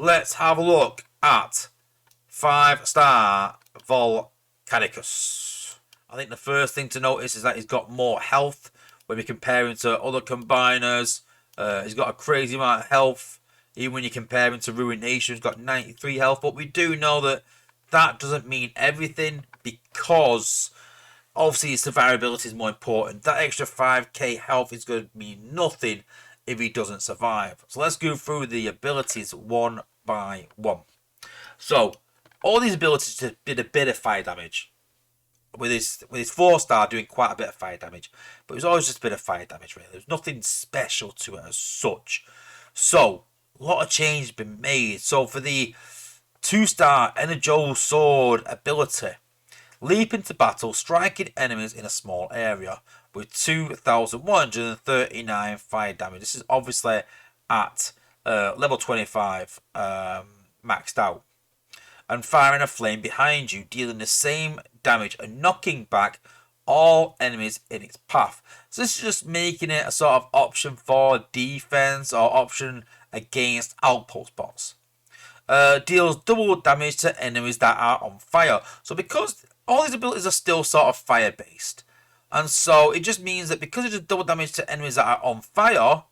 let's have a look at 5-star Volcanicus. I think the first thing to notice is that he's got more health when we compare him to other combiners. He's got a crazy amount of health. Even when you compare him to Ruination, he's got 93 health. But we do know that that doesn't mean everything, because obviously his survivability is more important. That extra 5k health is going to mean nothing if he doesn't survive. So let's go through the abilities one by one. So all these abilities did a bit of fire damage. With his 4-star doing quite a bit of fire damage, but it was always just a bit of fire damage, really. There's nothing special to it as such. So a lot of change has been made. So for the 2-star Energo Sword ability, leap into battle, striking enemies in a small area with 2,139 fire damage. This is obviously at level 25 maxed out. And firing a flame behind you, dealing the same damage and knocking back all enemies in its path. So this is just making it a sort of option for defense or option against outpost bots. Deals double damage to enemies that are on fire. So because all these abilities are still sort of fire based, and so it just means that because it does double damage to enemies that are on fire,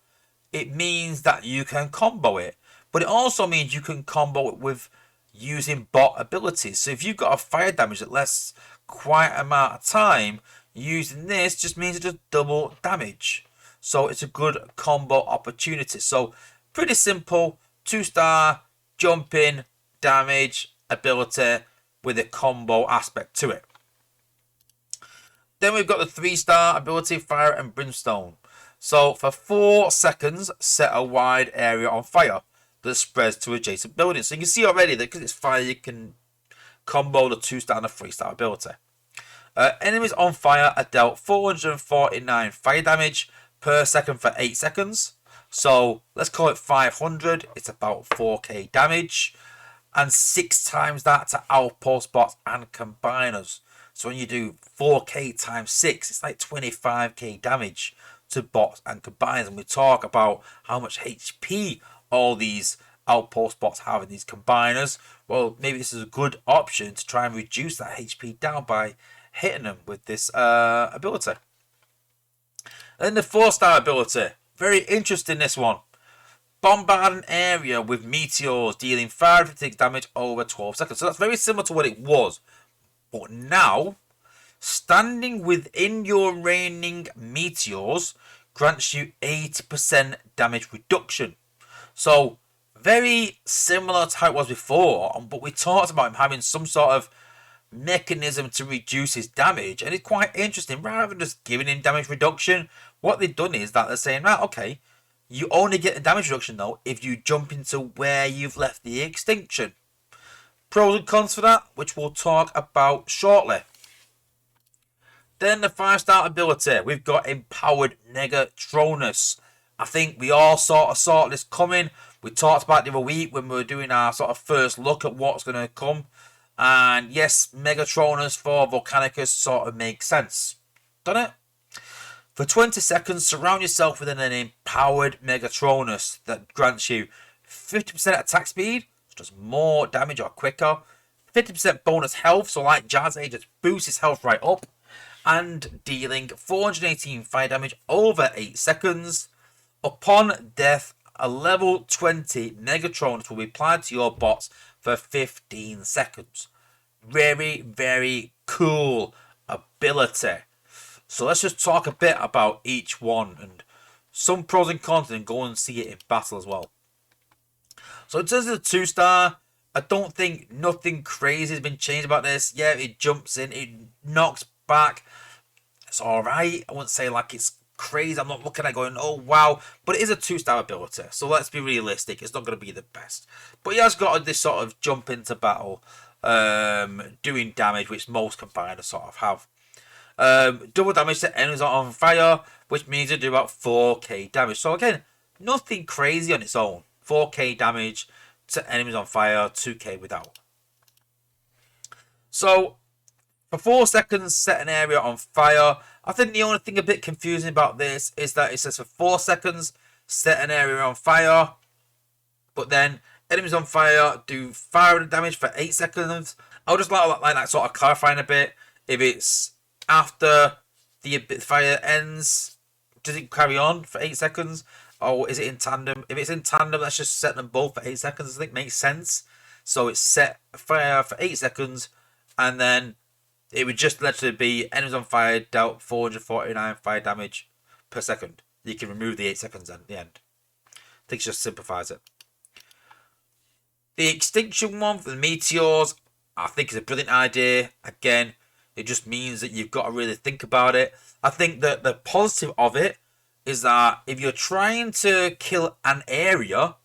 it means that you can combo it. But it also means you can combo it with using bot abilities. So if you've got a fire damage that lasts quite an amount of time, using this just means it does double damage. So it's a good combo opportunity. So pretty simple 2-star jumping damage ability with a combo aspect to it. Then we've got the 3-star ability, Fire and Brimstone. So for 4 seconds, set a wide area on fire that spreads to adjacent buildings. So you can see already that because it's fire, you can combo the 2-star and the 3-star ability. Enemies on fire are dealt 449 fire damage per second for 8 seconds. So let's call it 500. It's about 4k damage. And 6 times that to outpost bots and combiners. So when you do 4k times 6, it's like 25k damage to bots and combiners. And we talk about how much HP all these outpost bots have in these combiners. Well, maybe this is a good option to try and reduce that HP down by hitting them with this ability. And the 4-star ability, very interesting, this one. Bombard an area with meteors, dealing 556 damage over 12 seconds. So that's very similar to what it was. But now, standing within your raining meteors grants you 80% damage reduction. So very similar to how it was before, but we talked about him having some sort of mechanism to reduce his damage, and it's quite interesting. Rather than just giving him damage reduction, what they've done is that they're saying, right, okay, you only get the damage reduction though if you jump into where you've left the extinction. Pros and cons for that, which we'll talk about shortly. Then the 5-star ability, we've got Empowered Megatronus. I think we all sort of saw this coming. We talked about it the other week when we were doing our sort of first look at what's going to come. And yes, Megatronus for Volcanicus sort of makes sense. Done it? For 20 seconds, surround yourself with an empowered Megatronus that grants you 50% attack speed, which does more damage or quicker, 50% bonus health, so like Jazz, it just boosts his health right up, and dealing 418 fire damage over 8 seconds. Upon death, a level 20 Megatronus will be applied to your bots for 15 seconds. Very, very cool ability. So let's just talk a bit about each one and some pros and cons, and go and see it in battle as well. So in terms of the 2-star, I don't think nothing crazy has been changed about this. Yeah, it jumps in, it knocks back. It's alright. I wouldn't say like it's crazy. I'm not looking at going, oh wow, but it is a 2-star ability, so let's be realistic, it's not going to be the best, but he has got this sort of jump into battle doing damage, which most combiners sort of have. Double damage to enemies on fire, which means they do about 4k damage. So again, nothing crazy on its own. 4k damage to enemies on fire, 2k without. So for 4 seconds, set an area on fire. I think the only thing a bit confusing about this is that it says for 4 seconds, set an area on fire, but then enemies on fire do fire damage for 8 seconds. I would just like that sort of clarifying a bit. If it's after the fire ends, does it carry on for 8 seconds? Or is it in tandem? If it's in tandem, let's just set them both for 8 seconds. I think makes sense. So it's set fire for 8 seconds, and then it would just literally be enemies on fire dealt 449 fire damage per second. You can remove the 8 seconds at the end. I think it just simplifies it. The extinction one for the meteors, I think is a brilliant idea. Again, it just means that you've got to really think about it. I think that the positive of it is that if you're trying to kill an area,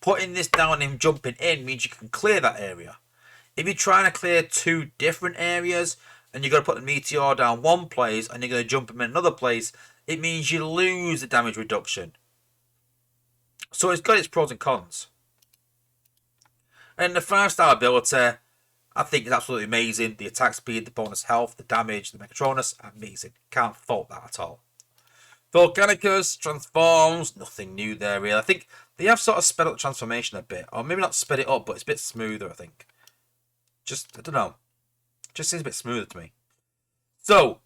putting this down and jumping in means you can clear that area. If you're trying to clear 2 different areas and you're going to put the meteor down one place and you're going to jump him in another place, it means you lose the damage reduction. So it's got its pros and cons. And the 5-star ability, I think is absolutely amazing. The attack speed, the bonus health, the damage, the megatronus, amazing. Can't fault that at all. Volcanicus transforms, nothing new there really. I think they have sort of sped up the transformation a bit. Or maybe not sped it up, but it's a bit smoother, I think. Just, I don't know. Just seems a bit smoother to me. So,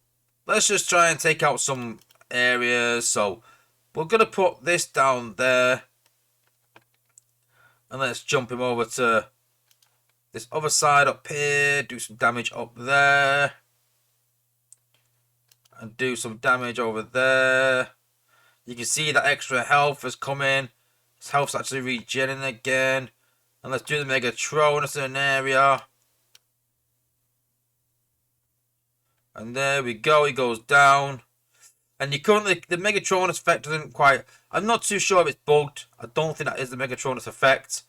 let's just try and take out some areas. So, we're going to put this down there. And let's jump him over to this other side up here. Do some damage up there. And do some damage over there. You can see that extra health has come in. His health's actually regenerating again. And let's do the megatronus in an area. And there we go, he goes down. And you currently, the megatronus effect doesn't quite, I'm not too sure if it's bugged. I don't think that is the megatronus effect.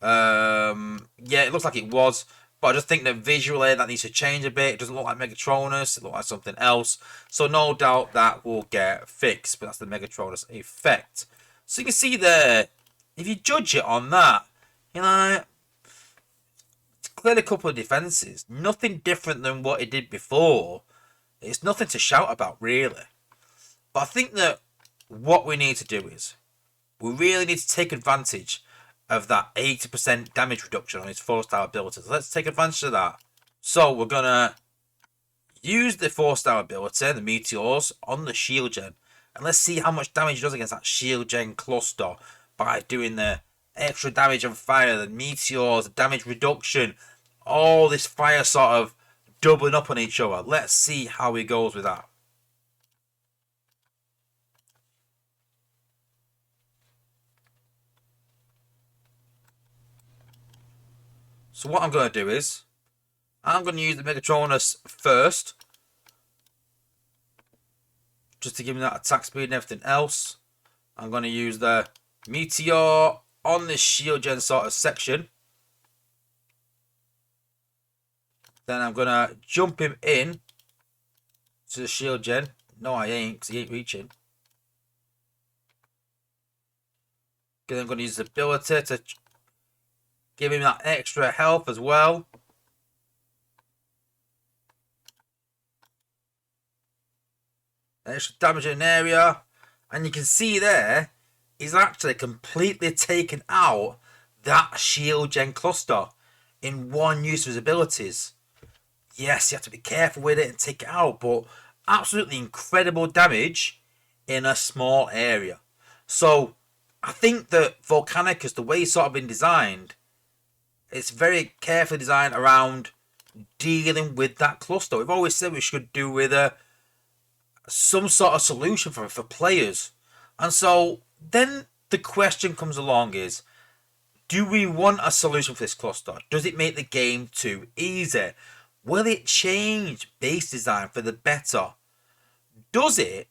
Yeah, it looks like it was. But I just think that visually that needs to change a bit. It doesn't look like megatronus, it looks like something else. So no doubt that will get fixed. But that's the megatronus effect. So you can see there, if you judge it on that, you know, it's cleared a couple of defenses. Nothing different than what it did before. It's nothing to shout about, really. But I think that what we need to do is, we really need to take advantage of that 80% damage reduction on his 4-star abilities. Let's take advantage of that. So we're going to use the 4-star ability, the meteors, on the shield gen. And let's see how much damage he does against that shield gen cluster by doing the extra damage on fire, the meteors, the damage reduction, all this fire sort of doubling up on each other. Let's see how he goes with that. So what I'm going to do is, I'm going to use the megatronus first, just to give me that attack speed and everything else. I'm going to use the meteor on this shield gen sort of section. Then I'm going to jump him in to the shield gen. No, I ain't, because he ain't reaching. Then I'm going to use the ability to give him that extra health as well. Extra damage in an area. And you can see there, he's actually completely taken out that shield gen cluster in one use of his abilities. Yes, you have to be careful with it and take it out, but absolutely incredible damage in a small area. So I think that Volcanicus, the way it's sort of been designed, it's very carefully designed around dealing with that cluster. We've always said we should do with some sort of solution for players. And so then the question comes along is, do we want a solution for this cluster? Does it make the game too easy? Will it change base design for the better? Does it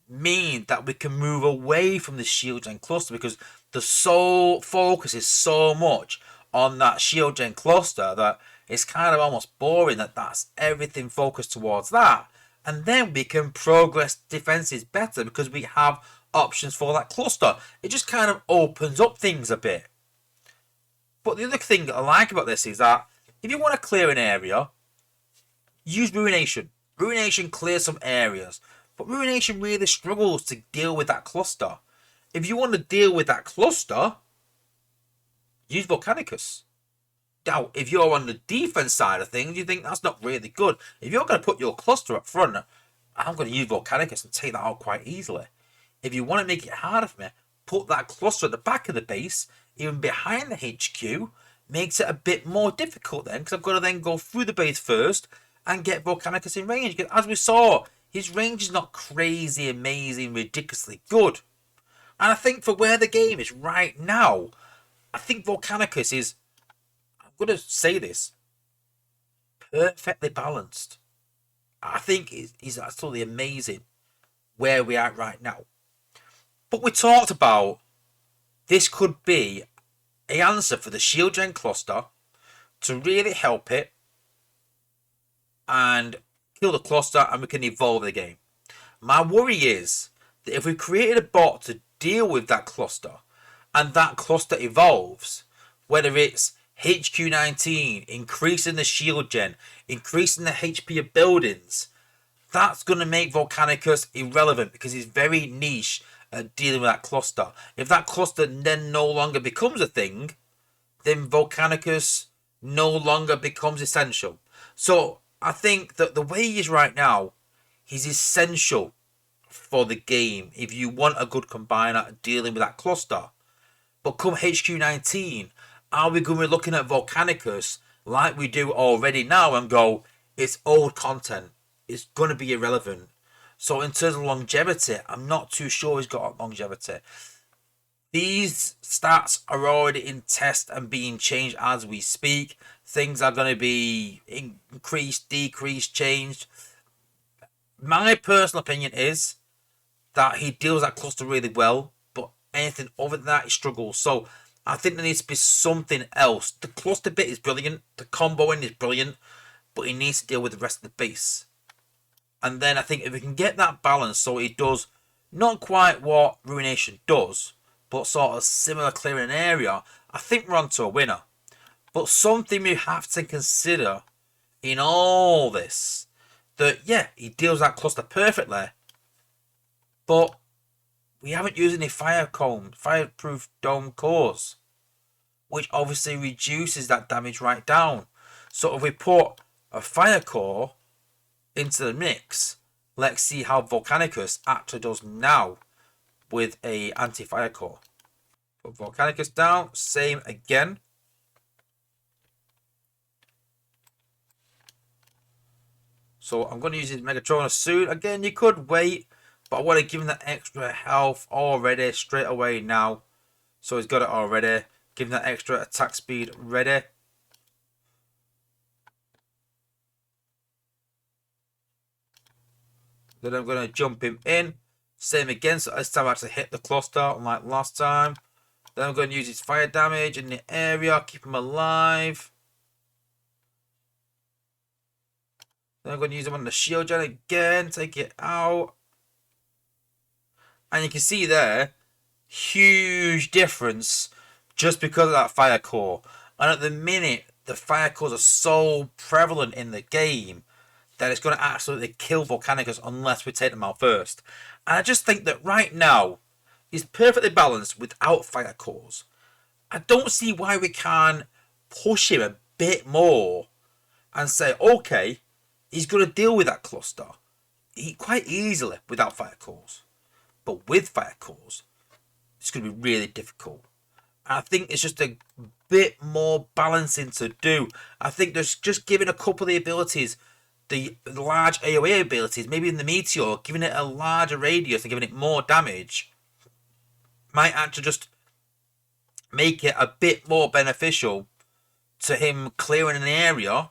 mean that we can move away from the shield gen cluster because the sole focus is so much on that shield gen cluster that it's kind of almost boring that that's everything focused towards that? And then we can progress defenses better because we have options for that cluster. It just kind of opens up things a bit. But the other thing that I like about this is that if you want to clear an area, use Ruination. Ruination clears some areas. But Ruination really struggles to deal with that cluster. If you want to deal with that cluster, use Volcanicus. Now, if you're on the defense side of things, you think that's not really good. If you're going to put your cluster up front, I'm going to use Volcanicus and take that out quite easily. If you want to make it harder for me, put that cluster at the back of the base, even behind the HQ, makes it a bit more difficult then, because I've got to then go through the base first and get Volcanicus in range. Because as we saw, his range is not crazy, amazing, ridiculously good. And I think for where the game is right now, I think Volcanicus is, I'm going to say this, perfectly balanced. I think he's absolutely amazing where we are right now. But we talked about this could be an answer for the Shield Gen cluster to really help it and kill the cluster, and we can evolve the game. My worry is that if we created a bot to deal with that cluster and that cluster evolves, whether it's HQ19, increasing the shield gen, increasing the HP of buildings, that's going to make Volcanicus irrelevant because he's very niche at dealing with that cluster. If that cluster then no longer becomes a thing, then Volcanicus no longer becomes essential. So I think that the way he is right now, he's essential for the game if you want a good combiner dealing with that cluster. But come HQ19, are we going to be looking at Volcanicus like we do already now and go, it's old content, it's going to be irrelevant? So in terms of longevity, I'm not too sure he's got longevity. These stats are already in test and being changed as we speak. Things are going to be increased, decreased, changed. My personal opinion is that he deals that cluster really well, but anything other than that, he struggles. So I think there needs to be something else. The cluster bit is brilliant, the comboing is brilliant, but he needs to deal with the rest of the base. And then I think if we can get that balance so he does not quite what Ruination does, but sort of similar clearing an area, I think we're on to a winner. But something we have to consider in all this, that yeah, he deals that cluster perfectly, but we haven't used any fireproof dome cores, which obviously reduces that damage right down. So if we put a fire core into the mix, let's see how Volcanicus actually does now with a anti-fire core. Put Volcanicus down, same again. So I'm going to use his megatronus soon. Again, you could wait, but I want to give him that extra health already straight away now. So he's got it already. Give him that extra attack speed ready. Then I'm going to jump him in. Same again, so this time I actually hit the cluster unlike last time. Then I'm going to use his fire damage in the area, keep him alive. Then I'm going to use him on the shield gen again, take it out. And you can see there, huge difference just because of that fire core. And at the minute, the fire cores are so prevalent in the game that it's going to absolutely kill Volcanicus unless we take them out first. And I just think that right now, he's perfectly balanced without fire cores. I don't see why we can't push him a bit more and say, okay, he's going to deal with that cluster quite easily without fire cores. But with fire cores, it's going to be really difficult. And I think it's just a bit more balancing to do. I think there's just giving a couple of the abilities, the large AoE abilities, maybe in the meteor, giving it a larger radius and giving it more damage, might actually just make it a bit more beneficial to him clearing an area.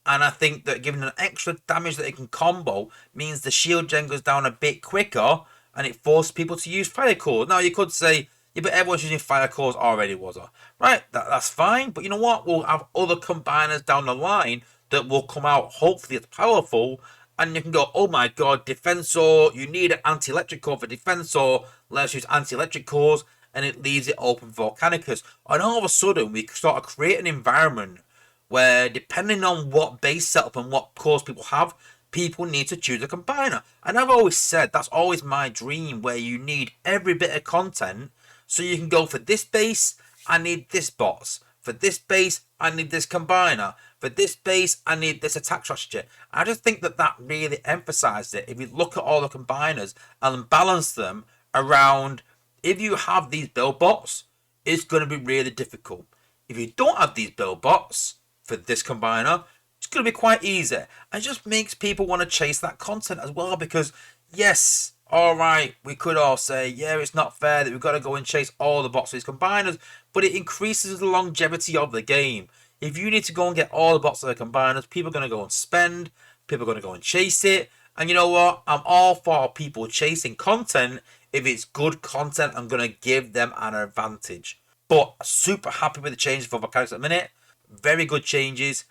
And I think that giving an extra damage that it can combo means the shield gen goes down a bit quicker and it forces people to use fire cores. Now you could say, yeah, but everyone's using fire cores already, Wozza. Right, that's fine. But you know what? We'll have other combiners down the line that will come out hopefully as powerful. And you can go, oh my god, Defensor, you need an anti-electric core for Defensor. Let's use anti-electric cores. And it leaves it open for Volcanicus. And all of a sudden, we sort of create an environment where, depending on what base setup and what cores people have, people need to choose a combiner. And I've always said, that's always my dream, where you need every bit of content. So you can go for this base, I need this bots. For this base, I need this combiner. For this base, I need this attack strategy. I just think that really emphasized it. If you look at all the combiners and balance them around, if you have these build bots, it's going to be really difficult. If you don't have these build bots for this combiner, it's going to be quite easy. And it just makes people want to chase that content as well, because yes, alright, we could all say, yeah, it's not fair that we've got to go and chase all the bots for these combiners, but it increases the longevity of the game. If you need to go and get all the bots for the combiners, people are going to go and spend, people are going to go and chase it, and you know what? I'm all for people chasing content. If it's good content, I'm going to give them an advantage. But super happy with the changes for Volcanicus at the minute. Very good changes.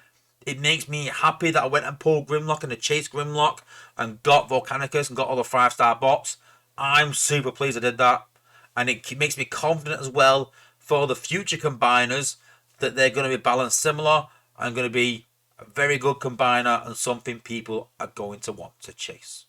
It makes me happy that I went and pulled Grimlock and chased Grimlock and got Volcanicus and got all the 5-star bots. I'm super pleased I did that. And it makes me confident as well for the future combiners that they're going to be balanced similar and going to be a very good combiner and something people are going to want to chase.